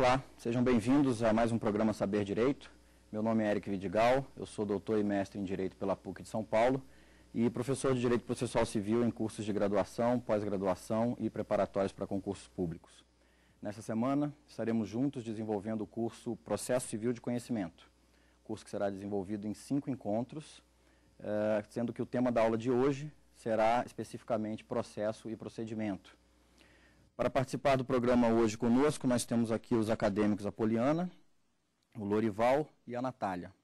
Olá, sejam bem-vindos a mais um programa Saber Direito. Meu nome é Eric Vidigal, eu sou doutor e mestre em Direito pela PUC de São Paulo e professor de Direito Processual Civil em cursos de graduação, pós-graduação e preparatórios para concursos públicos. Nesta semana, estaremos juntos desenvolvendo o curso Processo Civil de Conhecimento, curso que será desenvolvido em 5 encontros, sendo que o tema da aula de hoje será especificamente processo e procedimento. Para participar do programa hoje conosco, nós temos aqui os acadêmicos Apoliana, o Lorival e a Natália.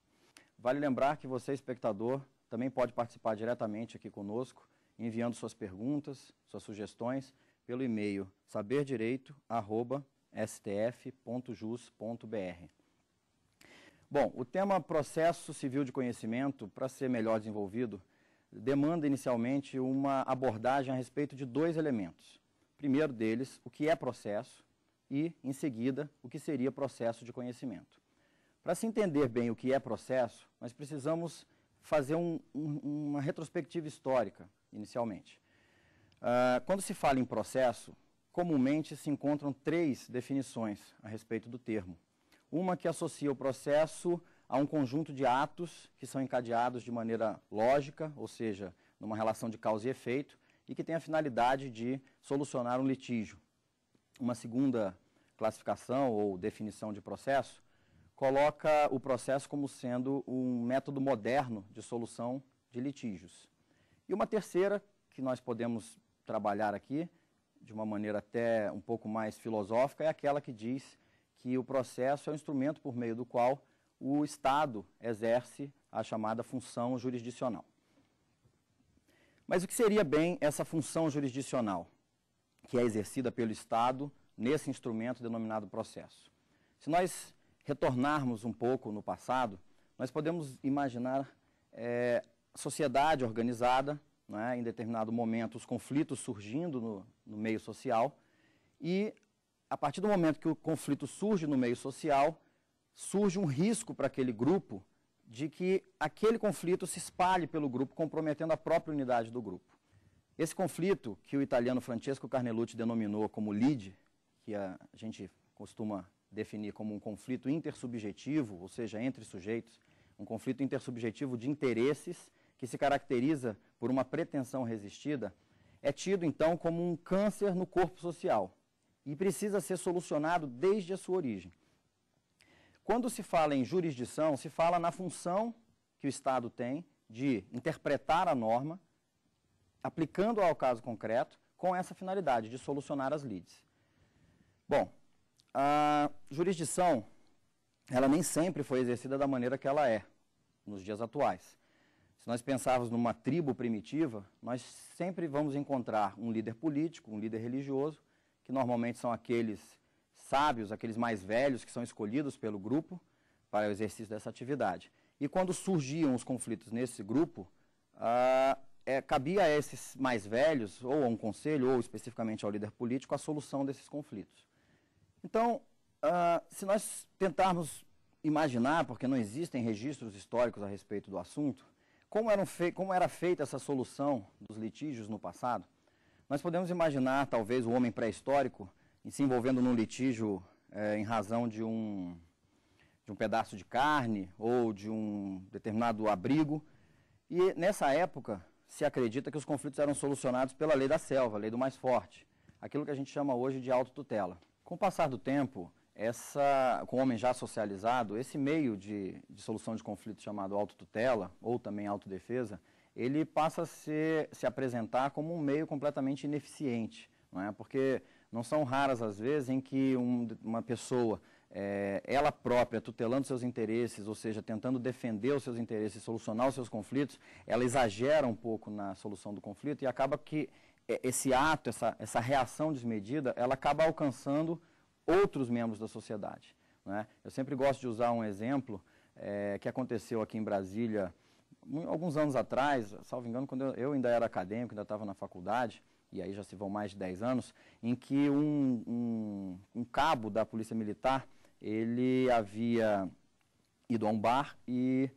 Vale lembrar que você, espectador, também pode participar diretamente aqui conosco, enviando suas perguntas, suas sugestões, pelo e-mail saberdireito@stf.jus.br. Bom, o tema processo civil de conhecimento, para ser melhor desenvolvido, demanda inicialmente uma abordagem a respeito de 2 elementos. Primeiro deles, o que é processo e, em seguida, o que seria processo de conhecimento. Para se entender bem o que é processo, nós precisamos fazer uma retrospectiva histórica, inicialmente. Quando se fala em processo, comumente se encontram 3 definições a respeito do termo. Uma que associa o processo a um conjunto de atos que são encadeados de maneira lógica, ou seja, numa relação de causa e efeito, e que tem a finalidade de solucionar um litígio. Uma segunda classificação ou definição de processo coloca o processo como sendo um método moderno de solução de litígios. E uma terceira, que nós podemos trabalhar aqui, de uma maneira até um pouco mais filosófica, é aquela que diz que o processo é um instrumento por meio do qual o Estado exerce a chamada função jurisdicional. Mas o que seria bem essa função jurisdicional, que é exercida pelo Estado nesse instrumento denominado processo? Se nós retornarmos um pouco no passado, nós podemos imaginar sociedade organizada, né, em determinado momento os conflitos surgindo no meio social, e a partir do momento que o conflito surge no meio social, surge um risco para aquele grupo de que aquele conflito se espalhe pelo grupo, comprometendo a própria unidade do grupo. Esse conflito, que o italiano Francesco Carnelucci denominou como lide, que a gente costuma definir como um conflito intersubjetivo, ou seja, entre sujeitos, um conflito intersubjetivo de interesses que se caracteriza por uma pretensão resistida, é tido então como um câncer no corpo social e precisa ser solucionado desde a sua origem. Quando se fala em jurisdição, se fala na função que o Estado tem de interpretar a norma, aplicando-a ao caso concreto, com essa finalidade de solucionar as lides. Bom, a jurisdição, ela nem sempre foi exercida da maneira que ela é nos dias atuais. Se nós pensarmos numa tribo primitiva, nós sempre vamos encontrar um líder político, um líder religioso, que normalmente são aqueles sábios, aqueles mais velhos que são escolhidos pelo grupo para o exercício dessa atividade. E quando surgiam os conflitos nesse grupo, cabia a esses mais velhos, ou a um conselho, ou especificamente ao líder político, a solução desses conflitos. Então, se nós tentarmos imaginar, porque não existem registros históricos a respeito do assunto, como era feita essa solução dos litígios no passado, nós podemos imaginar, talvez, o homem pré-histórico se envolvendo num litígio em razão de um pedaço de carne ou de um determinado abrigo. E nessa época se acredita que os conflitos eram solucionados pela lei da selva, a lei do mais forte, aquilo que a gente chama hoje de autotutela. Com o passar do tempo, com o homem já socializado, esse meio de solução de conflitos chamado autotutela ou também autodefesa, ele passa a se apresentar como um meio completamente ineficiente, não é? Porque não são raras as vezes em que uma pessoa, ela própria, tutelando seus interesses, ou seja, tentando defender os seus interesses, solucionar os seus conflitos, ela exagera um pouco na solução do conflito e acaba que esse ato, essa reação desmedida, ela acaba alcançando outros membros da sociedade, não é? Eu sempre gosto de usar um exemplo que aconteceu aqui em Brasília, alguns anos atrás, salvo engano, quando eu ainda era acadêmico, ainda estava na faculdade, e aí já se vão mais de 10 anos, em que um cabo da Polícia Militar, ele havia ido a um bar e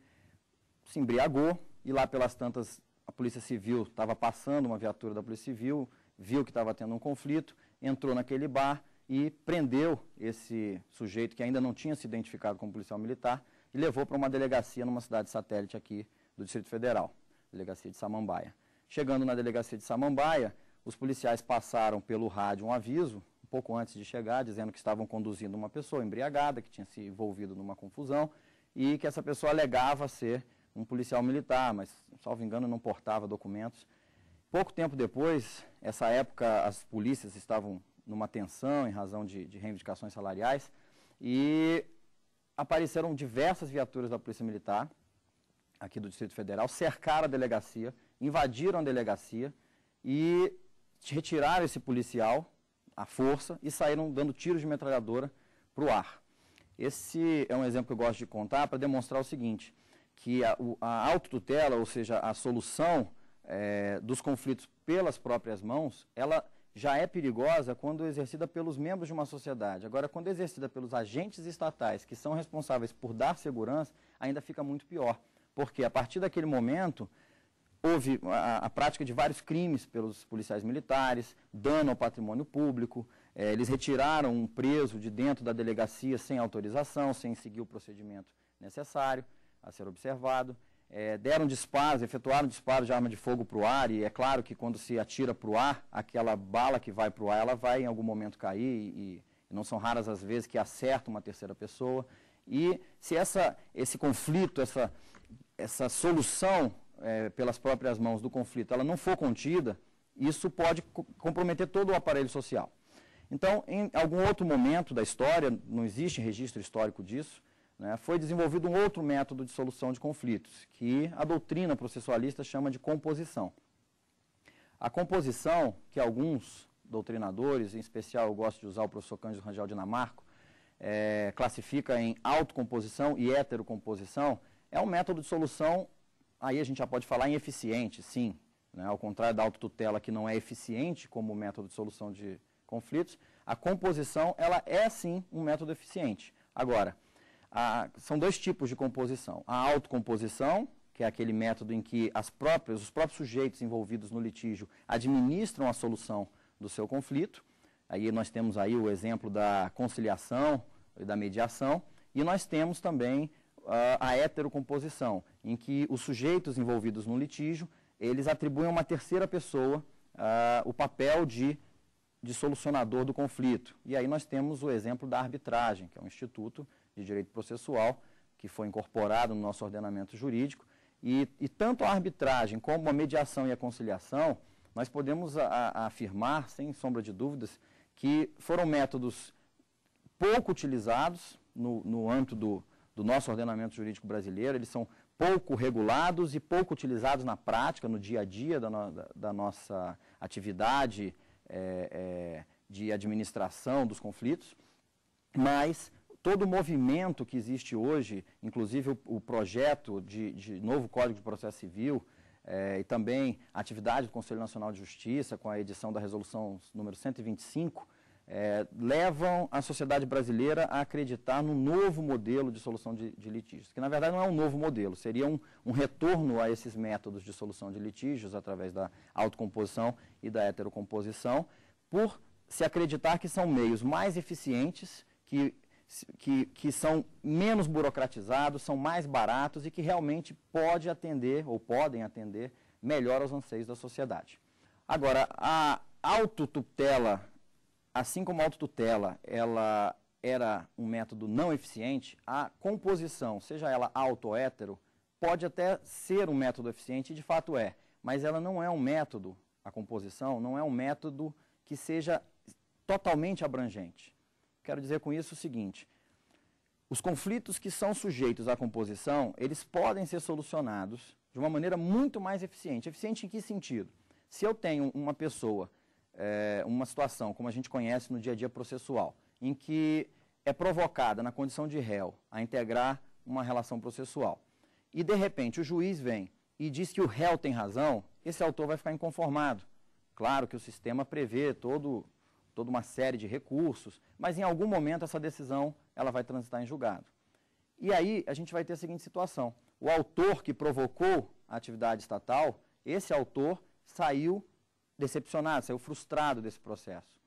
se embriagou, e lá pelas tantas a Polícia Civil estava passando, uma viatura da Polícia Civil, viu que estava tendo um conflito, entrou naquele bar e prendeu esse sujeito que ainda não tinha se identificado como policial militar e levou para uma delegacia numa cidade satélite aqui do Distrito Federal, delegacia de Samambaia. Chegando na delegacia de Samambaia, os policiais passaram pelo rádio um aviso, um pouco antes de chegar, dizendo que estavam conduzindo uma pessoa embriagada, que tinha se envolvido numa confusão, e que essa pessoa alegava ser um policial militar, mas, salvo engano, não portava documentos. Pouco tempo depois, essa época, as polícias estavam numa tensão em razão de reivindicações salariais, e apareceram diversas viaturas da Polícia Militar, aqui do Distrito Federal, cercaram a delegacia, invadiram a delegacia e retiraram esse policial à força e saíram dando tiros de metralhadora para o ar. Esse é um exemplo que eu gosto de contar para demonstrar o seguinte, que a autotutela, ou seja, a solução dos conflitos pelas próprias mãos, ela já é perigosa quando exercida pelos membros de uma sociedade. Agora, quando exercida pelos agentes estatais, que são responsáveis por dar segurança, ainda fica muito pior. Porque, a partir daquele momento, houve a prática de vários crimes pelos policiais militares, dano ao patrimônio público, eles retiraram um preso de dentro da delegacia sem autorização, sem seguir o procedimento necessário a ser observado, deram disparos, efetuaram disparos de arma de fogo para o ar, e é claro que quando se atira para o ar, aquela bala que vai para o ar, ela vai em algum momento cair, e não são raras as vezes que acerta uma terceira pessoa. E se esse conflito, essa solução pelas próprias mãos do conflito, ela não for contida, isso pode comprometer todo o aparelho social. Então, em algum outro momento da história, não existe registro histórico disso, né, foi desenvolvido um outro método de solução de conflitos, que a doutrina processualista chama de composição. A composição, que alguns doutrinadores, em especial eu gosto de usar o professor Cândido Rangel Dinamarco, classifica em autocomposição e heterocomposição, é um método de solução, aí a gente já pode falar em eficiente, sim, né, ao contrário da autotutela, que não é eficiente como método de solução de conflitos, a composição, ela é sim um método eficiente. Agora, são dois tipos de composição. A autocomposição, que é aquele método em que os próprios sujeitos envolvidos no litígio administram a solução do seu conflito. Aí nós temos aí o exemplo da conciliação e da mediação. E nós temos também a heterocomposição, em que os sujeitos envolvidos no litígio, eles atribuem a uma terceira pessoa o papel de solucionador do conflito. E aí nós temos o exemplo da arbitragem, que é um instituto de direito processual, que foi incorporado no nosso ordenamento jurídico, e tanto a arbitragem como a mediação e a conciliação, nós podemos afirmar, sem sombra de dúvidas, que foram métodos pouco utilizados no âmbito do nosso ordenamento jurídico brasileiro, eles são pouco regulados e pouco utilizados na prática, no dia a dia da nossa atividade de administração dos conflitos, mas todo o movimento que existe hoje, inclusive o projeto de novo Código de Processo Civil e também a atividade do Conselho Nacional de Justiça, com a edição da resolução número 125, levam a sociedade brasileira a acreditar no novo modelo de solução de litígios, que na verdade não é um novo modelo, seria um retorno a esses métodos de solução de litígios através da autocomposição e da heterocomposição, por se acreditar que são meios mais eficientes, que são menos burocratizados, são mais baratos e que realmente podem atender melhor aos anseios da sociedade. Agora, a autotutela, assim como a autotutela, ela era um método não eficiente, a composição, seja ela auto ou hétero, pode até ser um método eficiente, e de fato mas ela não é um método, a composição, não é um método que seja totalmente abrangente. Quero dizer com isso o seguinte, os conflitos que são sujeitos à composição, eles podem ser solucionados de uma maneira muito mais eficiente. Eficiente em que sentido? Se eu tenho uma pessoa, uma situação, como a gente conhece no dia a dia processual, em que é provocada na condição de réu a integrar uma relação processual, e de repente o juiz vem e diz que o réu tem razão, esse autor vai ficar inconformado. Claro que o sistema prevê toda uma série de recursos, mas em algum momento essa decisão ela vai transitar em julgado. E aí a gente vai ter a seguinte situação, o autor que provocou a atividade estatal, esse autor saiu decepcionado, saiu frustrado desse processo.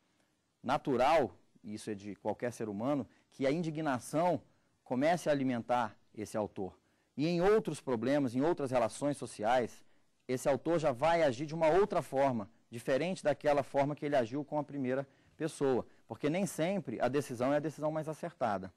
Natural, e isso é de qualquer ser humano, que a indignação comece a alimentar esse autor. E em outros problemas, em outras relações sociais, esse autor já vai agir de uma outra forma, diferente daquela forma que ele agiu com a primeira pessoa, porque nem sempre a decisão é a decisão mais acertada.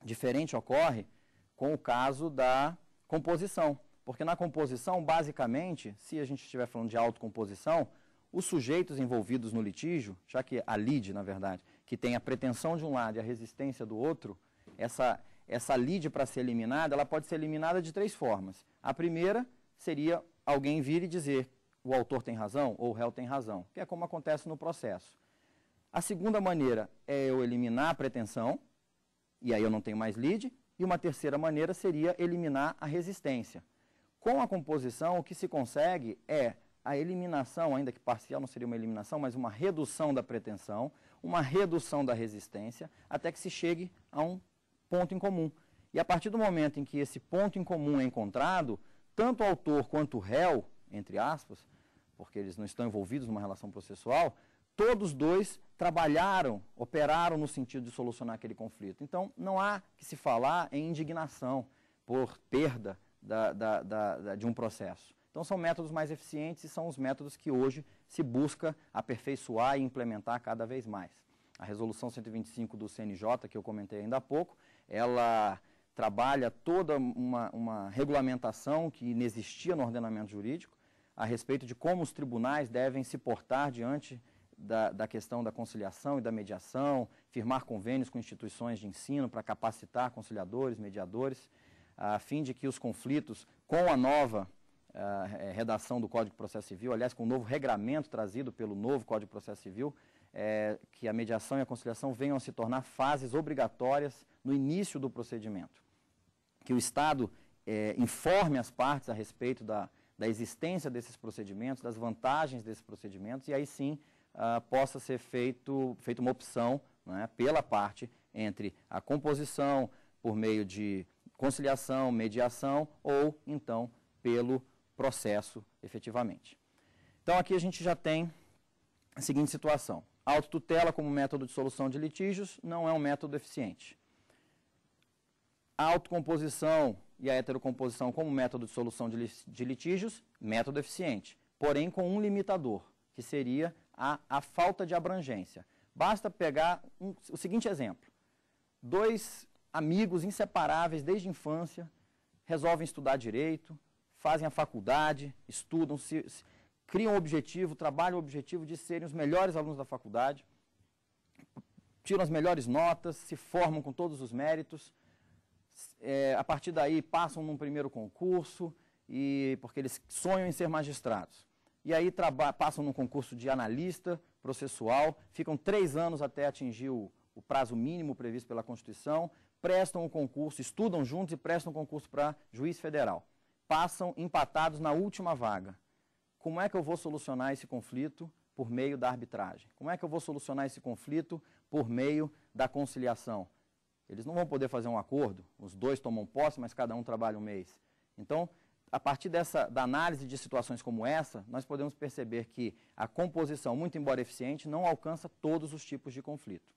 Diferente ocorre com o caso da composição, porque na composição, basicamente, se a gente estiver falando de autocomposição, os sujeitos envolvidos no litígio, já que a lide, na verdade, que tem a pretensão de um lado e a resistência do outro, essa lide para ser eliminada, ela pode ser eliminada de 3 formas. A primeira seria alguém vir e dizer o autor tem razão ou o réu tem razão, que é como acontece no processo. A segunda maneira é eu eliminar a pretensão, e aí eu não tenho mais lide, e uma terceira maneira seria eliminar a resistência. Com a composição, o que se consegue é a eliminação, ainda que parcial não seria uma eliminação, mas uma redução da pretensão, uma redução da resistência, até que se chegue a um ponto em comum. E a partir do momento em que esse ponto em comum é encontrado, tanto o autor quanto o réu, entre aspas, porque eles não estão envolvidos numa relação processual, todos dois trabalharam, operaram no sentido de solucionar aquele conflito. Então, não há que se falar em indignação por perda de um processo. Então, são métodos mais eficientes e são os métodos que hoje se busca aperfeiçoar e implementar cada vez mais. A Resolução 125 do CNJ, que eu comentei ainda há pouco, ela trabalha toda uma regulamentação que inexistia no ordenamento jurídico a respeito de como os tribunais devem se portar diante da questão da conciliação e da mediação, firmar convênios com instituições de ensino para capacitar conciliadores, mediadores, a fim de que os conflitos, com a nova redação do Código de Processo Civil, aliás, com o novo regramento trazido pelo novo Código de Processo Civil, que a mediação e a conciliação venham a se tornar fases obrigatórias no início do procedimento. Que o Estado informe as partes a respeito da existência desses procedimentos, das vantagens desses procedimentos, e aí sim possa ser feita uma opção, né, pela parte entre a composição por meio de conciliação, mediação ou então pelo processo efetivamente. Então aqui a gente já tem a seguinte situação. A autotutela como método de solução de litígios não é um método eficiente. A autocomposição e a heterocomposição como método de solução de litígios, método eficiente, porém com um limitador, que seria a falta de abrangência. Basta pegar o seguinte exemplo. 2 amigos inseparáveis desde a infância resolvem estudar direito, fazem a faculdade, estudam, criam o objetivo, trabalham o objetivo de serem os melhores alunos da faculdade, tiram as melhores notas, se formam com todos os méritos, a partir daí passam num primeiro concurso, porque eles sonham em ser magistrados. E aí passam num concurso de analista processual, ficam 3 anos até atingir o prazo mínimo previsto pela Constituição, prestam o concurso, estudam juntos e prestam o concurso para juiz federal. Passam empatados na última vaga. Como é que eu vou solucionar esse conflito? Por meio da arbitragem. Como é que eu vou solucionar esse conflito? Por meio da conciliação. Eles não vão poder fazer um acordo, os 2 tomam posse, mas cada um trabalha um mês. Então, a partir da análise de situações como essa, nós podemos perceber que a composição, muito embora eficiente, não alcança todos os tipos de conflito.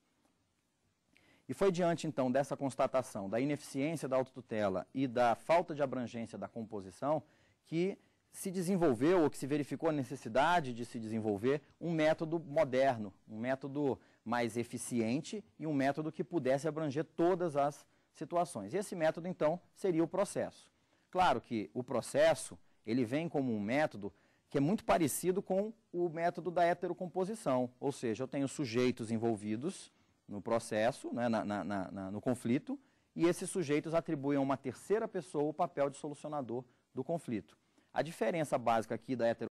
E foi diante, então, dessa constatação da ineficiência da autotutela e da falta de abrangência da composição que se desenvolveu, ou que se verificou a necessidade de se desenvolver, um método moderno, um método mais eficiente e um método que pudesse abranger todas as situações. E esse método, então, seria o processo. Claro que o processo, ele vem como um método que é muito parecido com o método da heterocomposição, ou seja, eu tenho sujeitos envolvidos no processo, né, no conflito, e esses sujeitos atribuem a uma terceira pessoa o papel de solucionador do conflito. A diferença básica aqui da